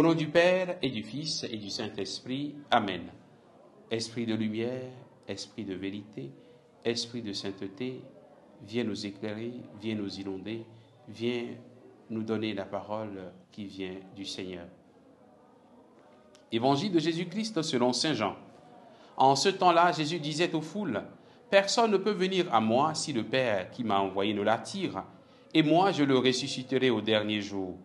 nom du Père et du Fils et du Saint-Esprit. Amen. Esprit de lumière, esprit de vérité, esprit de sainteté, viens nous éclairer, viens nous inonder, viens nous donner la parole qui vient du Seigneur. Évangile de Jésus-Christ selon Saint Jean. En ce temps-là, Jésus disait aux foules, « Personne ne peut venir à moi si le Père qui m'a envoyé ne l'attire, et moi je le ressusciterai au dernier jour.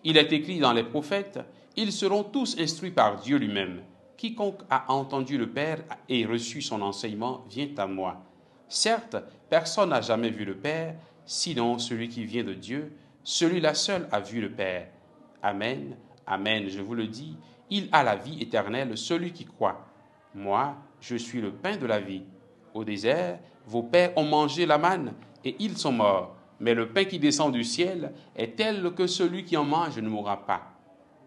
Il est écrit dans les prophètes, ils seront tous instruits par Dieu lui-même. Quiconque a entendu le Père et reçu son enseignement vient à moi. Certes, personne n'a jamais vu le Père, sinon celui qui vient de Dieu, celui-là seul a vu le Père. Amen, amen, je vous le dis, il a la vie éternelle, celui qui croit. Moi, je suis le pain de la vie. Au désert, vos pères ont mangé la manne et ils sont morts. Mais le pain qui descend du ciel est tel que celui qui en mange ne mourra pas.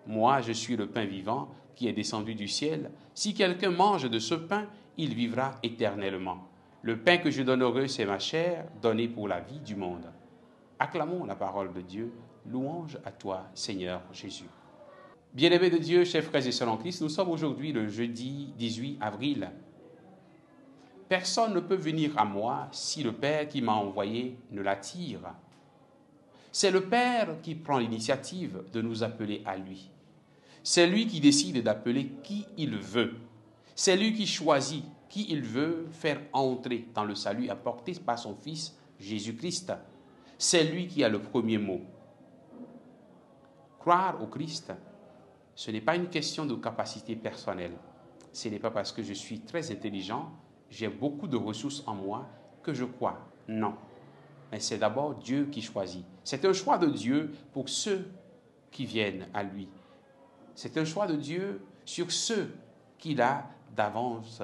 Moi, je suis le pain vivant qui est descendu du ciel. Si quelqu'un mange de ce pain, il vivra éternellement. Le pain que je donnerai, c'est ma chair, donnée pour la vie du monde. Acclamons la parole de Dieu. Louange à toi, Seigneur Jésus. Bien-aimés de Dieu, chers frères et sœurs en Christ, nous sommes aujourd'hui le jeudi 18 avril. Personne ne peut venir à moi si le Père qui m'a envoyé ne l'attire. C'est le Père qui prend l'initiative de nous appeler à lui. C'est lui qui décide d'appeler qui il veut. C'est lui qui choisit qui il veut faire entrer dans le salut apporté par son Fils Jésus-Christ. C'est lui qui a le premier mot. Croire au Christ, ce n'est pas une question de capacité personnelle. Ce n'est pas parce que je suis très intelligent, j'ai beaucoup de ressources en moi que je crois. Non. Mais c'est d'abord Dieu qui choisit. C'est un choix de Dieu pour ceux qui viennent à lui. C'est un choix de Dieu sur ceux qu'il a d'avance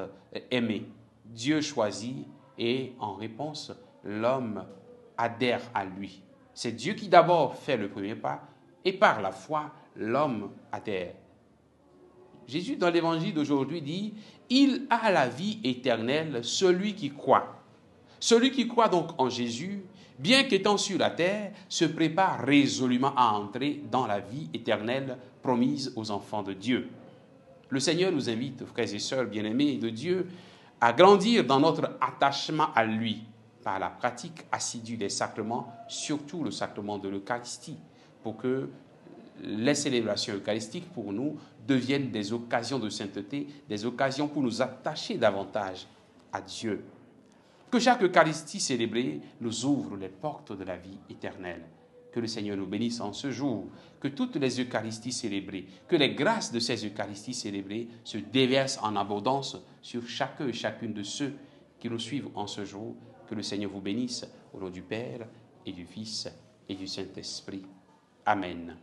aimés. Dieu choisit et en réponse, l'homme adhère à lui. C'est Dieu qui d'abord fait le premier pas et par la foi, l'homme adhère. Jésus, dans l'évangile d'aujourd'hui, dit « Il a la vie éternelle, celui qui croit ». Celui qui croit donc en Jésus, bien qu'étant sur la terre, se prépare résolument à entrer dans la vie éternelle promise aux enfants de Dieu. Le Seigneur nous invite, frères et sœurs bien-aimés de Dieu, à grandir dans notre attachement à lui par la pratique assidue des sacrements, surtout le sacrement de l'Eucharistie, pour que les célébrations eucharistiques pour nous deviennent des occasions de sainteté, des occasions pour nous attacher davantage à Dieu. Que chaque Eucharistie célébrée nous ouvre les portes de la vie éternelle. Que le Seigneur nous bénisse en ce jour, que toutes les Eucharisties célébrées, que les grâces de ces Eucharisties célébrées se déversent en abondance sur chacun et chacune de ceux qui nous suivent en ce jour. Que le Seigneur vous bénisse au nom du Père et du Fils et du Saint-Esprit. Amen.